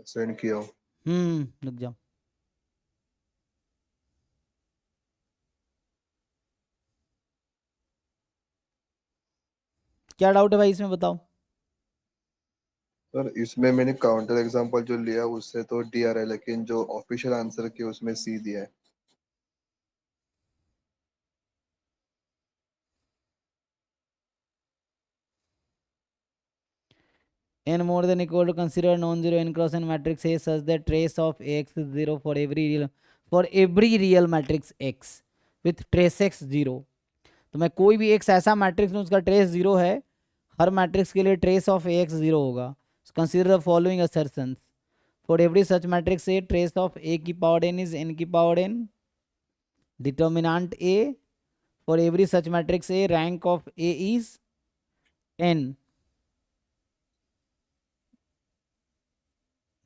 Send किया हो। रुक जाओ। क्या डाउट है भाई इसमें बताओ। सर इसमें मैंने काउंटर एग्जांपल जो लिया उससे तो डी आ रहा है, लेकिन जो ऑफिशियल आंसर के उसमें सी दिया है। n more than equal to consider non-zero n cross n matrix A such that trace of x is zero for every real matrix x with trace x zero। तो मैं कोई भी x ऐसा matrix लूँ उसका ट्रेस जीरो है, हर matrix के लिए ट्रेस ऑफ एक्स जीरो होगा। Consider the following assertions. For every such matrix A trace of A की पावर n इज n की power n, determinant a for every such matrix A rank of a is n।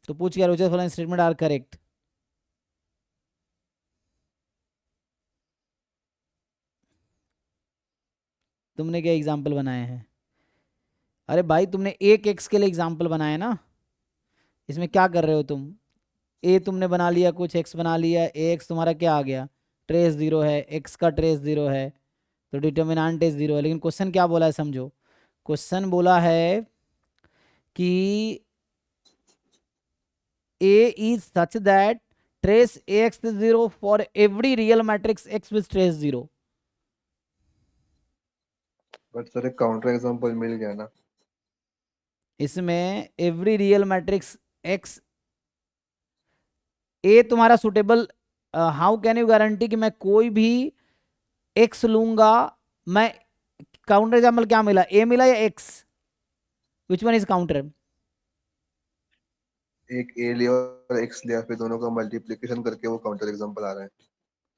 तो पूछ क्या रोचक following statement are correct. तुमने क्या example बनाए हैं? अरे भाई तुमने एक एक्स के लिए एग्जाम्पल बनाया ना, इसमें क्या कर रहे हो तुम? ए तुमने बना लिया, कुछ एक्स बना लिया, ए एक्स तुम्हारा क्या आ गया, ट्रेस जीरो है, एक्स का ट्रेस जीरो है, तो डिटर्मिनेंट इज जीरो है। लेकिन क्वेश्चन क्या बोला है समझो, क्वेश्चन बोला है कि A is such that trace A x is zero for every real matrix x with trace zero. But sir एक काउंटर एग्जांपल मिल गया ना। इसमें every real matrix x, A तुम्हारा suitable, how can you guarantee कि मैं कोई भी एक्स लूंगा, मैं काउंटर एग्जाम्पल क्या मिला, ए मिला या x, which one is counter? एक ए लिया और एक्स लिया, फिर दोनों का मल्टीप्लिकेशन करके वो काउंटर एग्जांपल आ रहा है।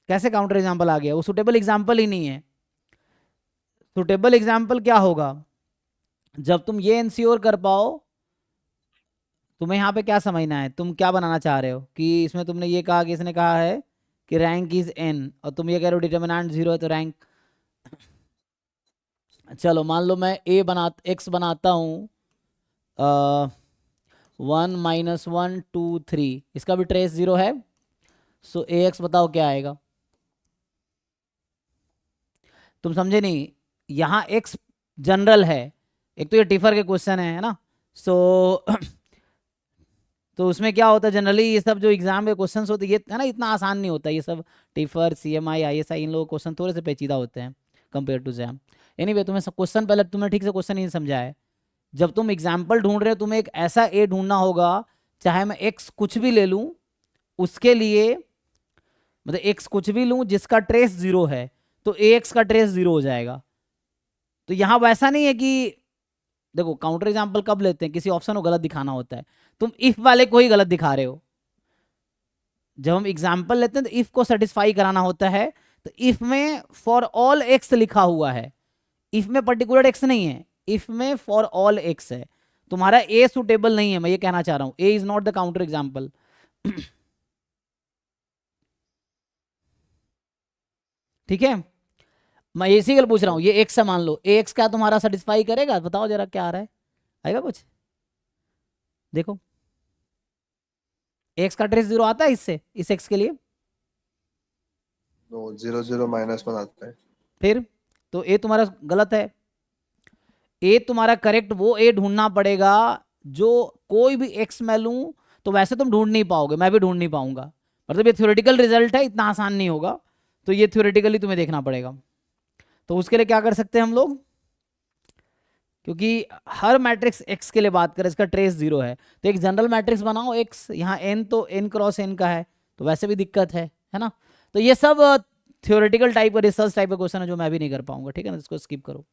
कैसे काउंटर एग्जाम्पल आ गया? वो सुटेबल एग्जाम्पल ही नहीं है। सुटेबल एग्जाम्पल क्या होगा, जब तुम ये इंश्योर कर पाओ, तुम्हें यहाँ पे क्या समझना है, तुम क्या बनाना चाह रहे हो कि इसमें तुमने ये कहा कि इसने कहा है कि रैंक इज एन, और तुम ये कह रहे हो डिटर्मिनेंट जीरो है तो रैंक, चलो मान लो मैं ए बना एक्स बनाता हूँ, 1 - 1 2 3, इसका भी ट्रेस जीरो है, सो ए एक्स बताओ क्या आएगा। तुम समझे नहीं, यहाँ एक्स जनरल है, एक तो ये टिफर के क्वेश्चन है ना, सो तो उसमें क्या होता है जनरली ये सब जो एग्जाम के क्वेश्चंस होते हैं ये है ना, इतना आसान नहीं होता ये सब। टिफर, सीएमआई, आईएसआई, इन लोगों के क्वेश्चन थोड़े से पेचीदा होते हैं कंपेयर टू जैम। एनीवे तुम्हें क्वेश्चन पहले तुमने ठीक से क्वेश्चन नहीं समझा है। जब तुम एग्जाम्पल ढूंढ रहे हो तुम्हें एक ऐसा ए ढूंढना होगा, चाहे मैं एक्स कुछ भी ले लूँ उसके लिए, मतलब एक्स कुछ भी लूँ जिसका ट्रेस जीरो है, तो ए एक्स का ट्रेस जीरो हो जाएगा। तो यहाँ वैसा नहीं है कि, देखो काउंटर एग्जाम्पल कब लेते हैं, किसी ऑप्शन को गलत दिखाना होता है, तुम इफ वाले को ही गलत दिखा रहे हो। जब हम एग्जाम्पल लेते हैं तो इफ को सेटिस्फाई कराना होता है, तो इफ में फॉर ऑल एक्स लिखा हुआ है, इफ में पर्टिकुलर एक्स नहीं है, इफ में फॉर ऑल एक्स है। तुम्हारा ए सुटेबल नहीं है, मैं ये कहना चाह रहा हूं, A is not the counter example. ठीक है, मैं इसी के पूछ रहा हूँ, ये एक्स है मान लो, ए एक्स क्या तुम्हारा सेटिस्फाई करेगा, बताओ जरा क्या आ रहा है, आएगा कुछ? देखो एक्स का ट्रेस जीरो आता है इससे, इस एक्स के लिए, तो 0 0 - 1 आता है। फिर तो ए तुम्हारा गलत है। ए तुम्हारा करेक्ट वो ए ढूंढना पड़ेगा जो कोई भी एक्स मैं लूं, तो वैसे तुम ढूंढ नहीं पाओगे, मैं भी ढूंढ नहीं पाऊंगा, मतलब ये थ्योरेटिकल रिजल्ट है, इतना आसान नहीं होगा, तो ये थ्योरेटिकली तुम्हें देखना पड़ेगा। तो उसके लिए क्या कर सकते हैं हम लोग, क्योंकि हर मैट्रिक्स एक्स के लिए बात करें इसका ट्रेस जीरो है, तो एक जनरल मैट्रिक्स बनाओ एक्स, यहाँ एन तो एन क्रॉस एन का है, तो वैसे भी दिक्कत है ना। तो ये सब थ्योरेटिकल टाइप का रिसर्च टाइप का क्वेश्चन है जो मैं भी नहीं कर पाऊंगा, ठीक है ना, इसको स्किप करो।